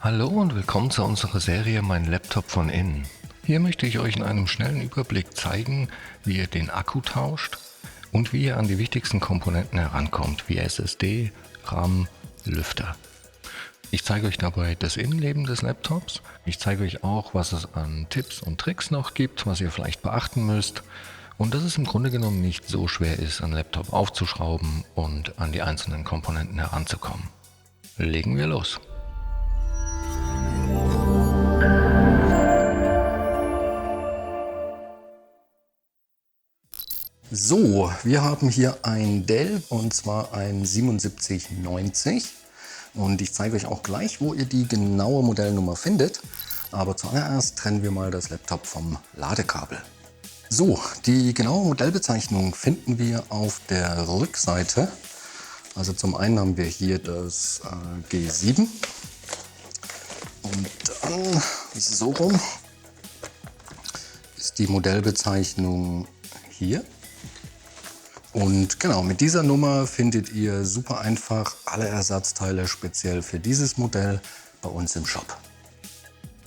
Hallo und willkommen zu unserer Serie Mein Laptop von innen. Hier möchte ich euch in einem schnellen Überblick zeigen, wie ihr den Akku tauscht und wie ihr an die wichtigsten Komponenten herankommt, wie SSD, RAM, Lüfter. Ich zeige euch dabei das Innenleben des Laptops. Ich zeige euch auch, was es an Tipps und Tricks noch gibt, was ihr vielleicht beachten müsst. Und dass es im Grunde genommen nicht so schwer ist, einen Laptop aufzuschrauben und an die einzelnen Komponenten heranzukommen. Legen wir los. So, wir haben hier ein Dell und zwar ein 7790 und ich zeige euch auch gleich, wo ihr die genaue Modellnummer findet. Aber zuallererst trennen wir mal das Laptop vom Ladekabel. So, die genaue Modellbezeichnung finden wir auf der Rückseite. Also zum einen haben wir hier das G7 und dann so rum ist die Modellbezeichnung hier. Und genau, mit dieser Nummer findet ihr super einfach alle Ersatzteile speziell für dieses Modell bei uns im Shop.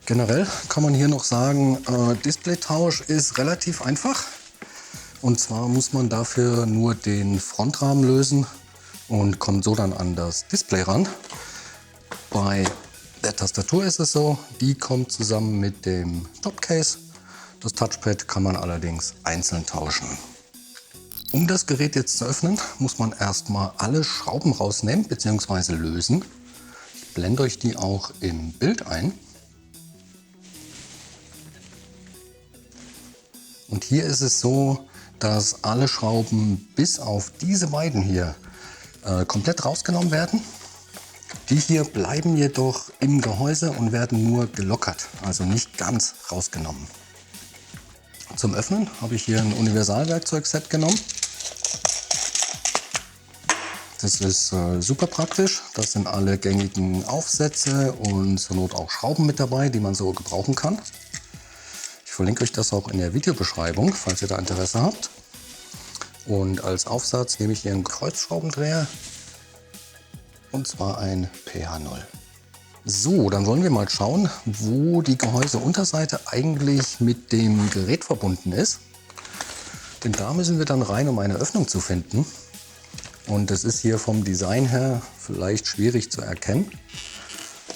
Generell kann man hier noch sagen, Displaytausch ist relativ einfach. Und zwar muss man dafür nur den Frontrahmen lösen und kommt so dann an das Display ran. Bei der Tastatur ist es so, die kommt zusammen mit dem Topcase. Das Touchpad kann man allerdings einzeln tauschen. Um das Gerät jetzt zu öffnen, muss man erstmal alle Schrauben rausnehmen bzw. lösen. Ich blende euch die auch im Bild ein. Und hier ist es so, dass alle Schrauben bis auf diese beiden hier komplett rausgenommen werden. Die hier bleiben jedoch im Gehäuse und werden nur gelockert, also nicht ganz rausgenommen. Zum Öffnen habe ich hier ein Universalwerkzeugset genommen. Das ist super praktisch. Das sind alle gängigen Aufsätze und zur Not auch Schrauben mit dabei, die man so gebrauchen kann. Ich verlinke euch das auch in der Videobeschreibung, falls ihr da Interesse habt. Und als Aufsatz nehme ich hier einen Kreuzschraubendreher und zwar ein PH0. So, dann wollen wir mal schauen, wo die Gehäuseunterseite eigentlich mit dem Gerät verbunden ist. Denn da müssen wir dann rein, um eine Öffnung zu finden. Und das ist hier vom Design her vielleicht schwierig zu erkennen.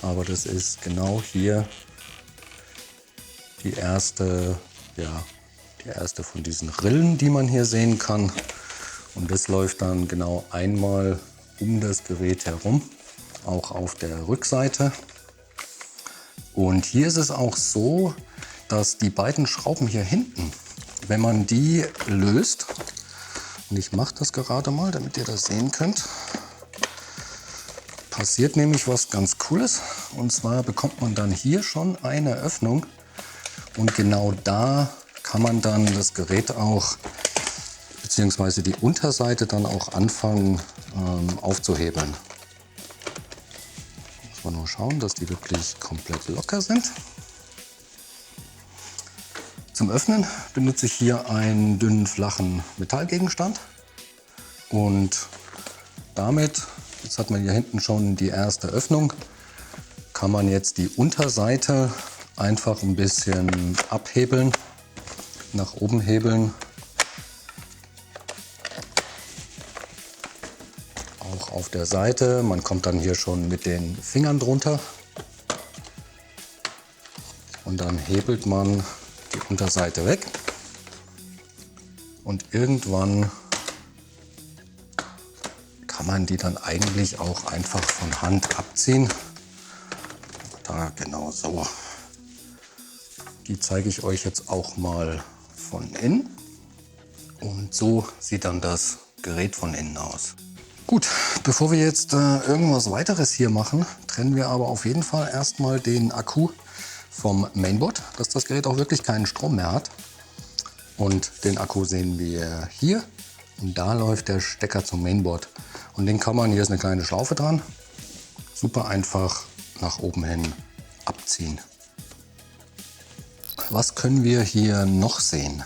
Aber das ist genau hier die erste von diesen Rillen, die man hier sehen kann. Und das läuft dann genau einmal um das Gerät herum, auch auf der Rückseite. Und hier ist es auch so, dass die beiden Schrauben hier hinten, wenn man die löst, und ich mache das gerade mal, damit ihr das sehen könnt, passiert nämlich was ganz Cooles. Und zwar bekommt man dann hier schon eine Öffnung und genau da kann man dann das Gerät auch, beziehungsweise die Unterseite dann auch anfangen aufzuhebeln. Muss man nur schauen, dass die wirklich komplett locker sind. Zum Öffnen benutze ich hier einen dünnen, flachen Metallgegenstand und damit, jetzt hat man hier hinten schon die erste Öffnung, kann man jetzt die Unterseite einfach ein bisschen abhebeln, nach oben hebeln. Auch auf der Seite, man kommt dann hier schon mit den Fingern drunter und dann hebelt man die Unterseite weg und irgendwann kann man die dann eigentlich auch einfach von Hand abziehen. Da genau so. Die zeige ich euch jetzt auch mal von innen und so sieht dann das Gerät von innen aus. Gut, bevor wir jetzt irgendwas weiteres hier machen, trennen wir aber auf jeden Fall erstmal den Akku vom Mainboard, dass das Gerät auch wirklich keinen Strom mehr hat. Und den Akku sehen wir hier und da läuft der Stecker zum Mainboard. Und den kann man, hier ist eine kleine Schlaufe dran, super einfach nach oben hin abziehen. Was können wir hier noch sehen?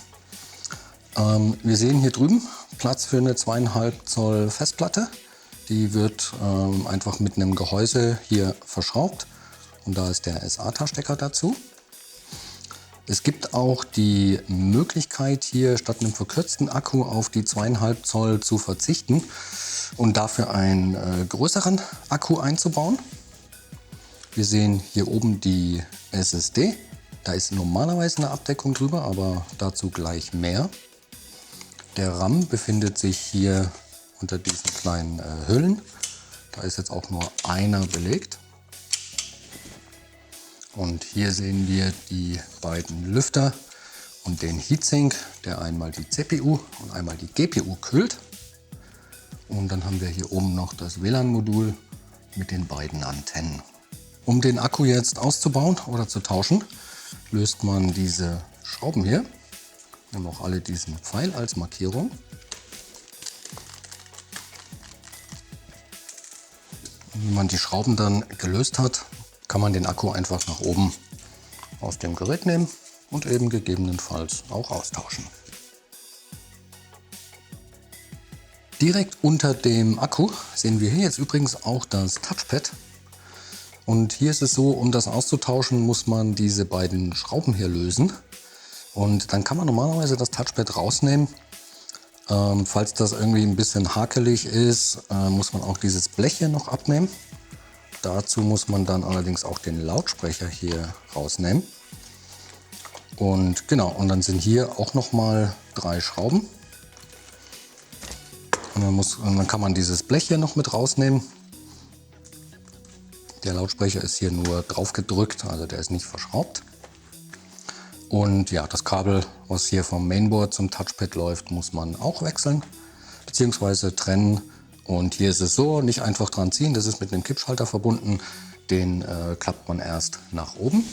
Wir sehen hier drüben Platz für eine 2,5 Zoll Festplatte. Die wird einfach mit einem Gehäuse hier verschraubt und da ist der SATA-Stecker dazu. Es gibt auch die Möglichkeit hier statt einem verkürzten Akku auf die 2,5 Zoll zu verzichten und dafür einen größeren Akku einzubauen. Wir sehen hier oben die SSD. Da ist normalerweise eine Abdeckung drüber, aber dazu gleich mehr. Der RAM befindet sich hier unter diesen kleinen Hüllen. Da ist jetzt auch nur einer belegt. Und hier sehen wir die beiden Lüfter und den Heatsink, der einmal die CPU und einmal die GPU kühlt. Und dann haben wir hier oben noch das WLAN-Modul mit den beiden Antennen. Um den Akku jetzt auszubauen oder zu tauschen, löst man diese Schrauben hier. Wir haben auch alle diesen Pfeil als Markierung. Wenn man die Schrauben dann gelöst hat, kann man den Akku einfach nach oben aus dem Gerät nehmen und eben gegebenenfalls auch austauschen. Direkt unter dem Akku sehen wir hier jetzt übrigens auch das Touchpad. Und hier ist es so, um das auszutauschen, muss man diese beiden Schrauben hier lösen. Und dann kann man normalerweise das Touchpad rausnehmen. Falls das irgendwie ein bisschen hakelig ist, muss man auch dieses Blech hier noch abnehmen. Dazu muss man dann allerdings auch den Lautsprecher hier rausnehmen. Und genau, und dann sind hier auch noch mal 3 Schrauben. Und dann kann man dieses Blech hier noch mit rausnehmen. Der Lautsprecher ist hier nur drauf gedrückt, also der ist nicht verschraubt. Und ja, das Kabel, was hier vom Mainboard zum Touchpad läuft, muss man auch wechseln bzw. trennen. Und hier ist es so, nicht einfach dran ziehen, das ist mit einem Kippschalter verbunden. Den klappt man erst nach oben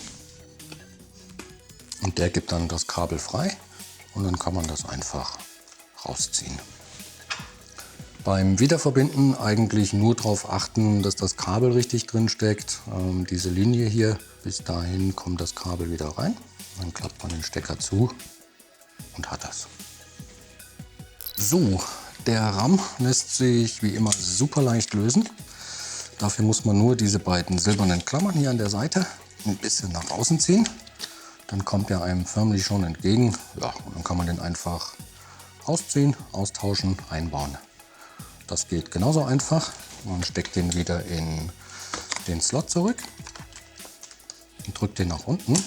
und der gibt dann das Kabel frei und dann kann man das einfach rausziehen. Beim Wiederverbinden eigentlich nur darauf achten, dass das Kabel richtig drin steckt. Diese Linie hier, bis dahin kommt das Kabel wieder rein. Dann klappt man den Stecker zu und hat das. So, der RAM lässt sich wie immer super leicht lösen. Dafür muss man nur diese beiden silbernen Klammern hier an der Seite ein bisschen nach außen ziehen. Dann kommt er einem förmlich schon entgegen. Ja, und dann kann man den einfach rausziehen, austauschen, einbauen. Das geht genauso einfach. Man steckt den wieder in den Slot zurück und drückt den nach unten,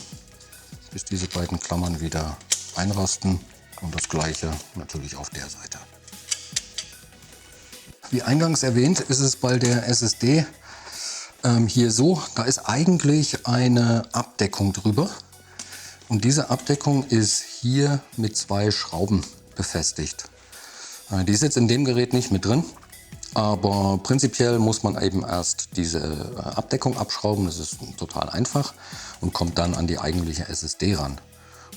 bis diese beiden Klammern wieder einrasten. Und das gleiche natürlich auf der Seite. Wie eingangs erwähnt, ist es bei der SSD hier so, da ist eigentlich eine Abdeckung drüber. Und diese Abdeckung ist hier mit 2 Schrauben befestigt. Die ist jetzt in dem Gerät nicht mit drin, aber prinzipiell muss man eben erst diese Abdeckung abschrauben, das ist total einfach und kommt dann an die eigentliche SSD ran.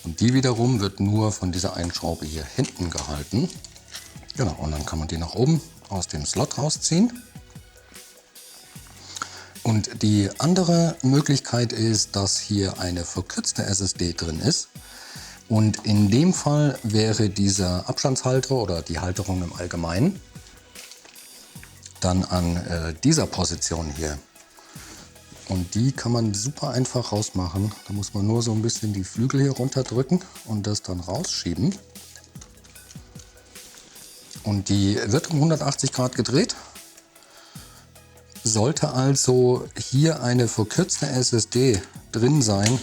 Und die wiederum wird nur von dieser einen Schraube hier hinten gehalten. Genau, und dann kann man die nach oben aus dem Slot rausziehen. Und die andere Möglichkeit ist, dass hier eine verkürzte SSD drin ist. Und in dem Fall wäre dieser Abstandshalter oder die Halterung im Allgemeinen dann an dieser Position hier. Und die kann man super einfach rausmachen. Da muss man nur so ein bisschen die Flügel hier runterdrücken und das dann rausschieben. Und die wird um 180 Grad gedreht. Sollte also hier eine verkürzte SSD drin sein,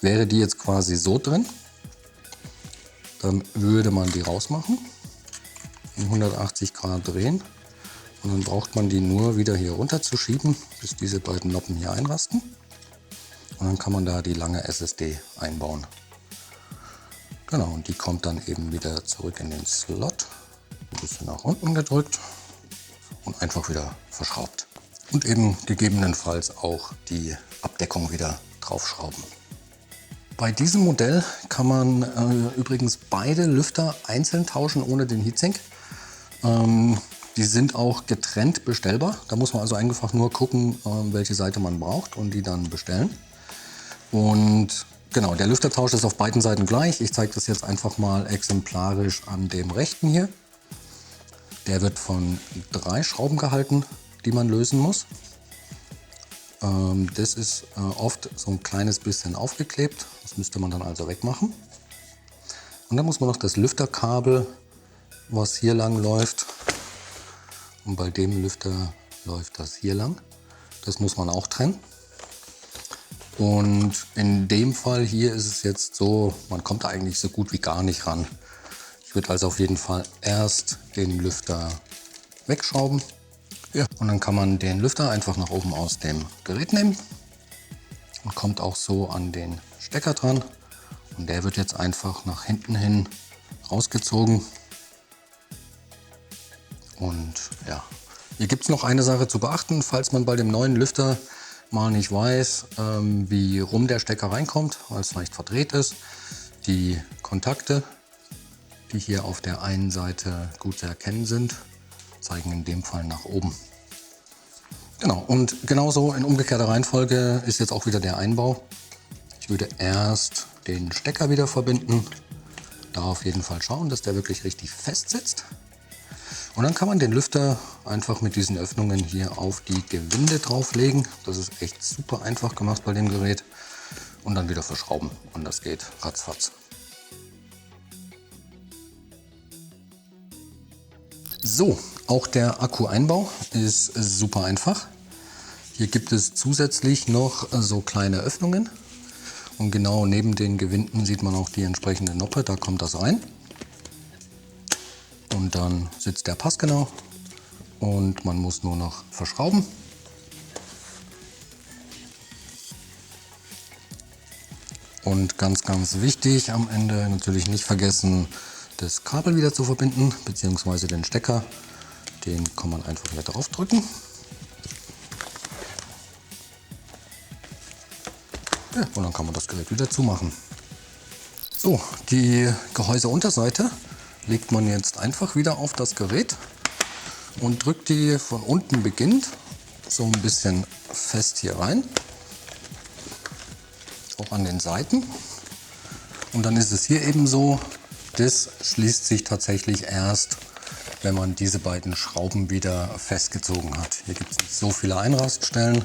wäre die jetzt quasi so drin. Dann würde man die rausmachen, um 180 Grad drehen und dann braucht man die nur wieder hier runter zu schieben, bis diese beiden Noppen hier einrasten. Und dann kann man da die lange SSD einbauen. Genau, und die kommt dann eben wieder zurück in den Slot, ein bisschen nach unten gedrückt und einfach wieder verschraubt. Und eben gegebenenfalls auch die Abdeckung wieder draufschrauben. Bei diesem Modell kann man übrigens beide Lüfter einzeln tauschen ohne den Heatsink. Die sind auch getrennt bestellbar. Da muss man also einfach nur gucken, welche Seite man braucht und die dann bestellen. Und genau, der Lüftertausch ist auf beiden Seiten gleich. Ich zeige das jetzt einfach mal exemplarisch an dem rechten hier. Der wird von 3 Schrauben gehalten, die man lösen muss. Das ist oft so ein kleines bisschen aufgeklebt. Das müsste man dann also wegmachen. Und dann muss man noch das Lüfterkabel, was hier lang läuft, und bei dem Lüfter läuft das hier lang. Das muss man auch trennen. Und in dem Fall hier ist es jetzt so, man kommt da eigentlich so gut wie gar nicht ran. Ich würde also auf jeden Fall erst den Lüfter wegschrauben. Ja. Und dann kann man den Lüfter einfach nach oben aus dem Gerät nehmen und kommt auch so an den Stecker dran. Und der wird jetzt einfach nach hinten hin rausgezogen. Und ja, hier gibt es noch eine Sache zu beachten, falls man bei dem neuen Lüfter mal nicht weiß, wie rum der Stecker reinkommt, weil es leicht verdreht ist. Die Kontakte, die hier auf der einen Seite gut zu erkennen sind, zeigen in dem Fall nach oben. Genau, und genauso in umgekehrter Reihenfolge ist jetzt auch wieder der Einbau. Ich würde erst den Stecker wieder verbinden, da auf jeden Fall schauen, dass der wirklich richtig fest sitzt. Und dann kann man den Lüfter einfach mit diesen Öffnungen hier auf die Gewinde drauflegen. Das ist echt super einfach gemacht bei dem Gerät. Und dann wieder verschrauben und das geht ratzfatz. So, auch der Akku-Einbau ist super einfach. Hier gibt es zusätzlich noch so kleine Öffnungen. Und genau neben den Gewinden sieht man auch die entsprechende Noppe, da kommt das rein. Und dann sitzt der passgenau und man muss nur noch verschrauben. Und ganz, ganz wichtig am Ende natürlich nicht vergessen, das Kabel wieder zu verbinden, beziehungsweise den Stecker. Den kann man einfach hier drauf drücken. Ja, und dann kann man das Gerät wieder zumachen. So, die Gehäuseunterseite legt man jetzt einfach wieder auf das Gerät und drückt die von unten beginnend so ein bisschen fest hier rein. Auch an den Seiten. Und dann ist es hier eben so, das schließt sich tatsächlich erst, wenn man diese beiden Schrauben wieder festgezogen hat. Hier gibt es nicht so viele Einraststellen.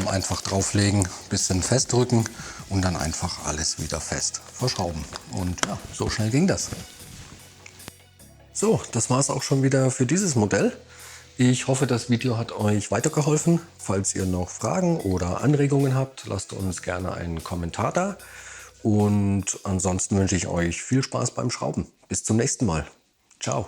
Einfach drauflegen, bisschen festdrücken und dann einfach alles wieder fest verschrauben. Und ja, so schnell ging das. So, das war es auch schon wieder für dieses Modell. Ich hoffe, das Video hat euch weitergeholfen. Falls ihr noch Fragen oder Anregungen habt, lasst uns gerne einen Kommentar da. Und ansonsten wünsche ich euch viel Spaß beim Schrauben. Bis zum nächsten Mal. Ciao.